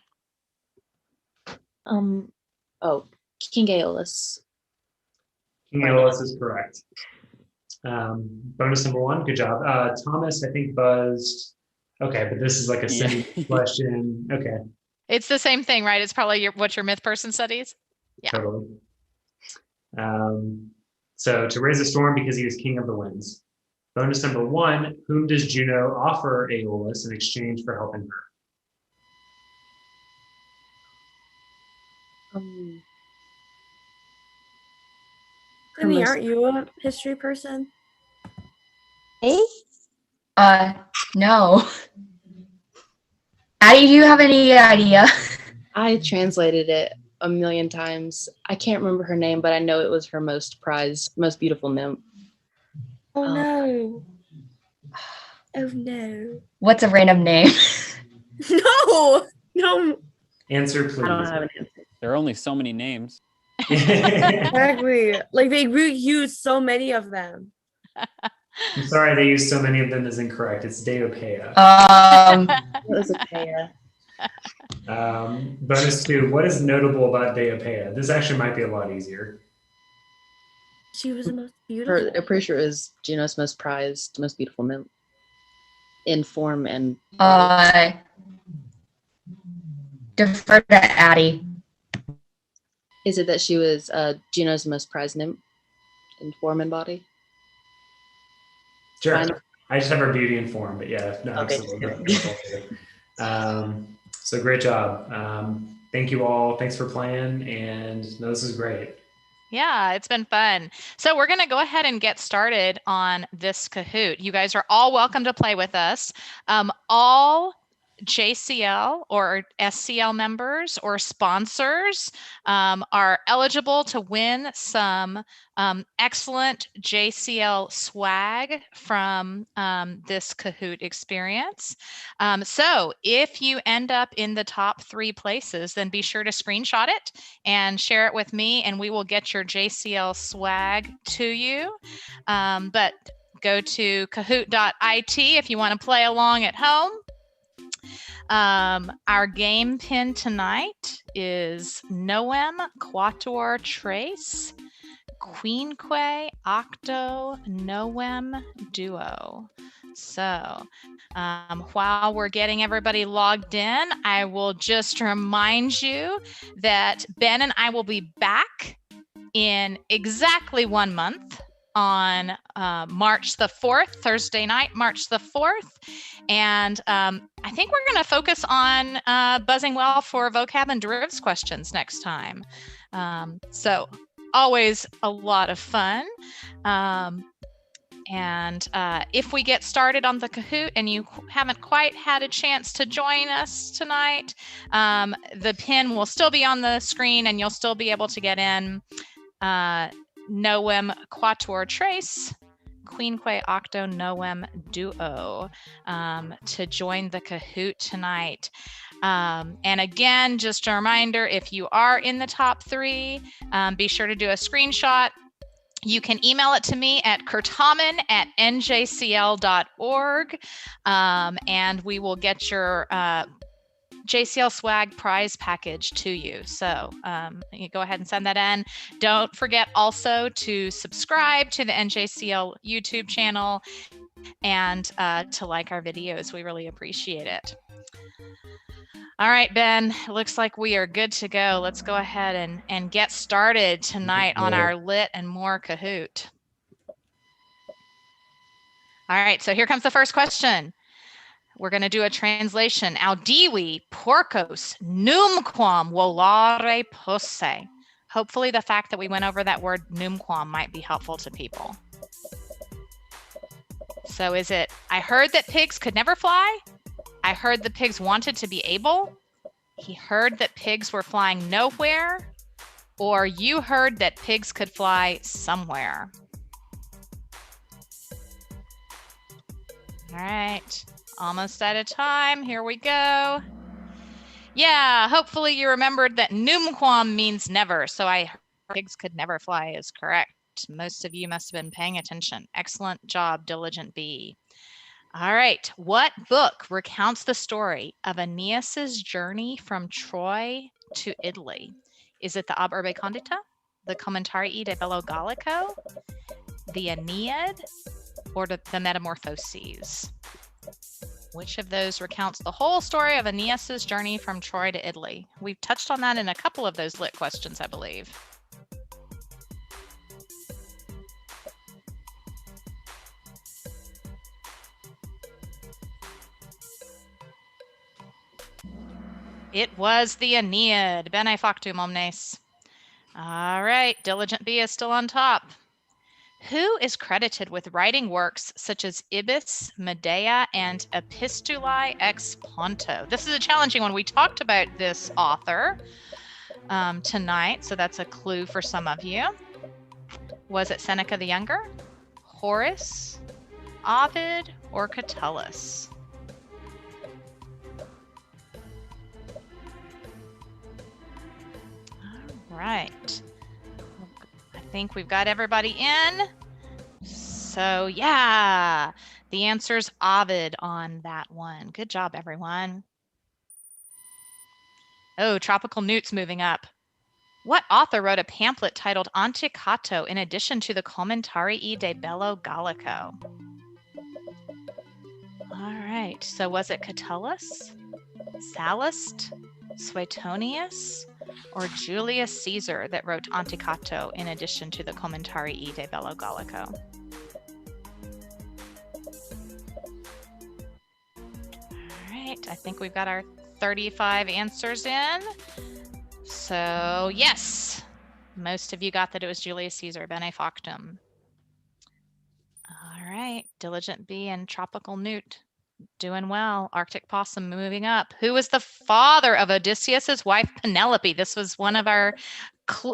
King Aeolus. King Aeolus is correct. Bonus number 1, good job. Thomas, I think, buzzed. Okay, but this is like a semi question. Okay. It's the same thing, right? It's probably what your myth person studies. Yeah. Totally. So to raise a storm because he was king of the winds. Bonus number 1, whom does Juno offer Aeolus in exchange for helping her? Sydney, aren't you a history person? Me? No. Addie, do you have any idea? I translated it a million times. I can't remember her name, but I know it was her most prized, most beautiful nymph. Oh no. Oh no. What's a random name? No. Answer, please. I don't have an answer. There are only so many names. Exactly. Like they reuse so many of them. I'm sorry they used so many of them is incorrect. It's Deopeia. It was a pair. Bonus 2, what is notable about Deopeia? This actually might be a lot easier. She was the most beautiful. I'm pretty sure it was Juno's most prized, most beautiful nymph in form and. Defer to Addie. Is it that she was Juno's most prized nymph in form and body? Sure. Fine. I just have her beauty and form, but yeah, no, Okay, absolutely. So great job. Thank you all. Thanks for playing. And no, this is great. Yeah, it's been fun. So we're going to go ahead and get started on this Kahoot. You guys are all welcome to play with us. All JCL or SCL members or sponsors are eligible to win some excellent JCL swag from this Kahoot experience. So if you end up in the top 3 places, then be sure to screenshot it and share it with me, and we will get your JCL swag to you. But go to kahoot.it if you want to play along at home. Our game pin tonight is Noem Quatuor Trace Queenque Octo Noem Duo. So while we're getting everybody logged in, I will just remind you that Ben and I will be back in exactly 1 month on March the 4th, Thursday night, March the 4th. And I think we're going to focus on buzzing well for vocab and derivatives questions next time. So always a lot of fun. And if we get started on the Kahoot and you haven't quite had a chance to join us tonight, the pin will still be on the screen and you'll still be able to get in. Noem Quatuor Trace, Queenque Octo Noem Duo to join the Kahoot tonight. And again, just a reminder, if you are in the top 3, be sure to do a screenshot. You can email it to me at kurtaman@njcl.org, and we will get your JCL swag prize package to you. So you go ahead and send that in. Don't forget also to subscribe to the NJCL YouTube channel and to like our videos. We really appreciate it. All right, Ben, it looks like we are good to go. Let's go ahead and get started tonight on our Lit and More Kahoot. All right, so here comes the first question. We're going to do a translation. Audivi porcos numquam volare posse. Hopefully the fact that we went over that word numquam might be helpful to people. So is it, I heard that pigs could never fly? I heard the pigs wanted to be able? He heard that pigs were flying nowhere? Or you heard that pigs could fly somewhere? All right. Almost out of time. Here we go. Yeah, hopefully you remembered that numquam means never. So I heard pigs could never fly is correct. Most of you must have been paying attention. Excellent job, diligent bee. All right. What book recounts the story of Aeneas's journey from Troy to Italy? Is it the Ab Urbe Condita, the Commentarii de Bello Gallico, the Aeneid, or the Metamorphoses? Which of those recounts the whole story of Aeneas's journey from Troy to Italy? We've touched on that in a couple of those lit questions, I believe. It was the Aeneid. Bene factum omnes. All right, Diligent B is still on top. Who is credited with writing works such as Ibis, Medea, and Epistulae ex Ponto? This is a challenging one. We talked about this author tonight, so that's a clue for some of you. Was it Seneca the Younger, Horace, Ovid, or Catullus? All right. I think we've got everybody in. So yeah, the answer's Ovid on that one. Good job, everyone. Oh, Tropical Newt's moving up. What author wrote a pamphlet titled Antiquity in addition to the Commentarii de Bello Gallico? All right, so was it Catullus, Sallust, Suetonius, or Julius Caesar that wrote Antiquity in addition to the Commentarii de Bello Gallico? All right, I think we've got our 35 answers in. So yes, most of you got that it was Julius Caesar, Bene factum. All right, Diligent B and Tropical Newt doing well. Arctic Possum moving up. Who was the father of Odysseus's wife Penelope? This was one of our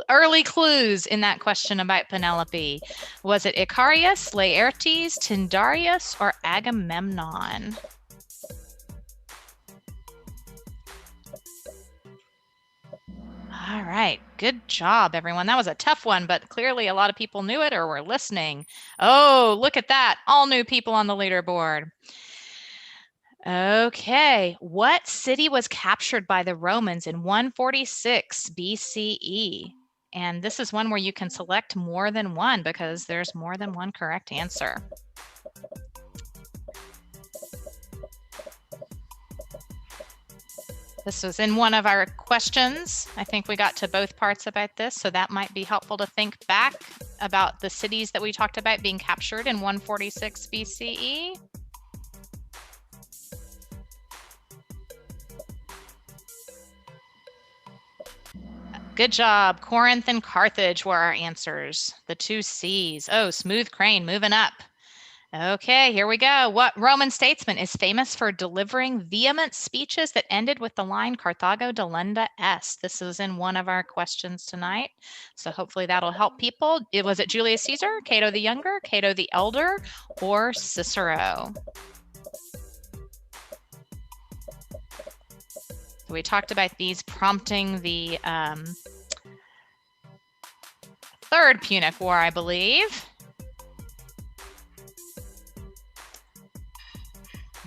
early clues in that question about Penelope. Was it Icarius, Laertes, Tyndareus, or Agamemnon? All right, good job, everyone. That was a tough one, but clearly a lot of people knew it or were listening. Oh, look at that. All new people on the leaderboard. Okay, what city was captured by the Romans in 146 BCE? And this is one where you can select more than one because there's more than one correct answer. This was in one of our questions. I think we got to both parts about this, so that might be helpful to think back about the cities that we talked about being captured in 146 BCE. Good job. Corinth and Carthage were our answers. The two C's. Oh, Smooth Crane moving up. Okay, here we go. What Roman statesman is famous for delivering vehement speeches that ended with the line Carthago delenda est? This is in one of our questions tonight, so hopefully that'll help people. Was it Julius Caesar, Cato the Younger, Cato the Elder, or Cicero? So we talked about these prompting the Third Punic War, I believe.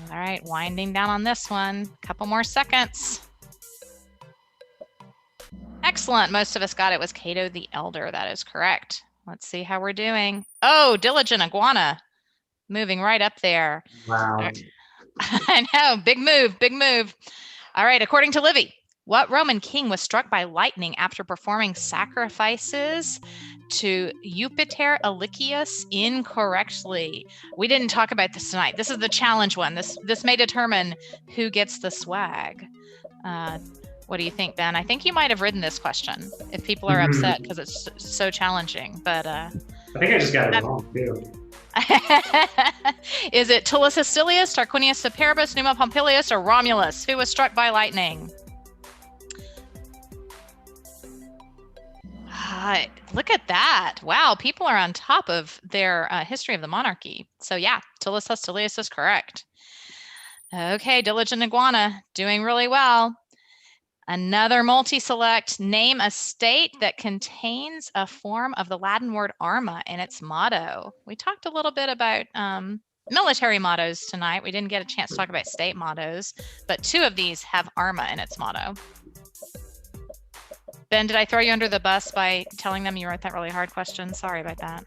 All right, winding down on this one. Couple more seconds. Excellent. Most of us got it was Cato the Elder. That is correct. Let's see how we're doing. Oh, Diligent Iguana. Moving right up there. Wow. Right. I know. Big move. Big move. All right. According to Livy, what Roman king was struck by lightning after performing sacrifices to Jupiter Alicius incorrectly? We didn't talk about this tonight. This is the challenge one. This may determine who gets the swag. What do you think, Ben? I think you might have written this question if people are upset because it's so challenging. But I think I just got it wrong too. Is it Tullus Hostilius, Tarquinius Superbus, Numa Pompilius, or Romulus? Who was struck by lightning? Look at that. Wow, people are on top of their history of the monarchy. So yeah, Tullus Hostilius is correct. Okay, Diligent Iguana, doing really well. Another multi-select. Name a state that contains a form of the Latin word arma in its motto. We talked a little bit about military mottos tonight. We didn't get a chance to talk about state mottos, but two of these have arma in its motto. Ben, did I throw you under the bus by telling them you wrote that really hard question? Sorry about that.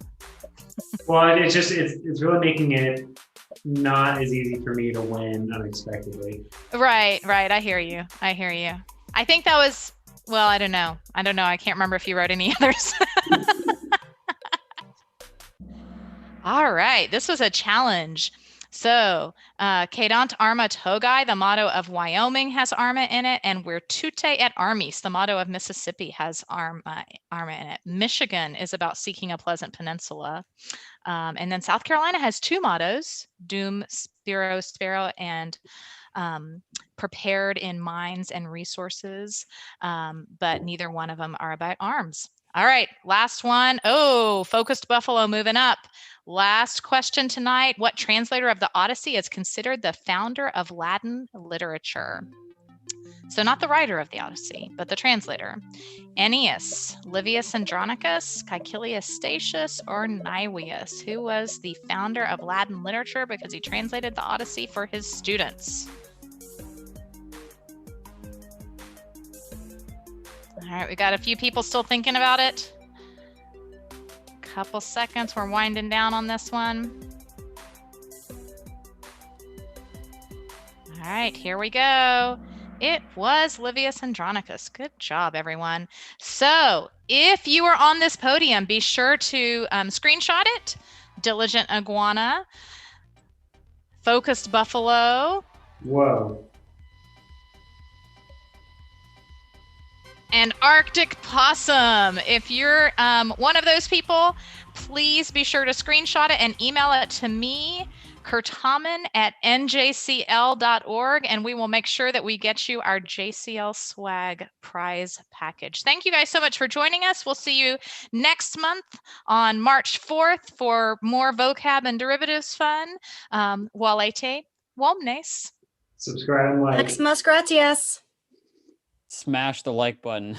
Well, it's really making it not as easy for me to win unexpectedly. Right. I hear you. I think that was, well, I don't know. I can't remember if you wrote any others. All right. This was a challenge. So, Quedant Arma Togai, the motto of Wyoming, has Arma in it, and Virtute et Armis, the motto of Mississippi, has Arma in it. Michigan is about seeking a pleasant peninsula. And then South Carolina has two mottos, Dum Spiro Spero and prepared in minds and resources, but neither one of them are about arms. All right, last one. Oh, Focused Buffalo moving up. Last question tonight. What translator of the Odyssey is considered the founder of Latin literature? So not the writer of the Odyssey, but the translator. Ennius, Livius Andronicus, Caecilius Statius, or Nivius? Who was the founder of Latin literature because he translated the Odyssey for his students? All right, we got a few people still thinking about it. Couple seconds, we're winding down on this one. All right, here we go. It was Livius Andronicus. Good job, everyone. So if you are on this podium, be sure to screenshot it. Diligent Iguana, Focused Buffalo. Whoa. And Arctic Possum. If you're one of those people, please be sure to screenshot it and email it to me, kurtaman@njcl.org, and we will make sure that we get you our JCL swag prize package. Thank you guys so much for joining us. We'll see you next month on March 4th for more vocab and derivatives fun. Walete, Womnes. Subscribe and like. Maximus gratias. Smash the like button.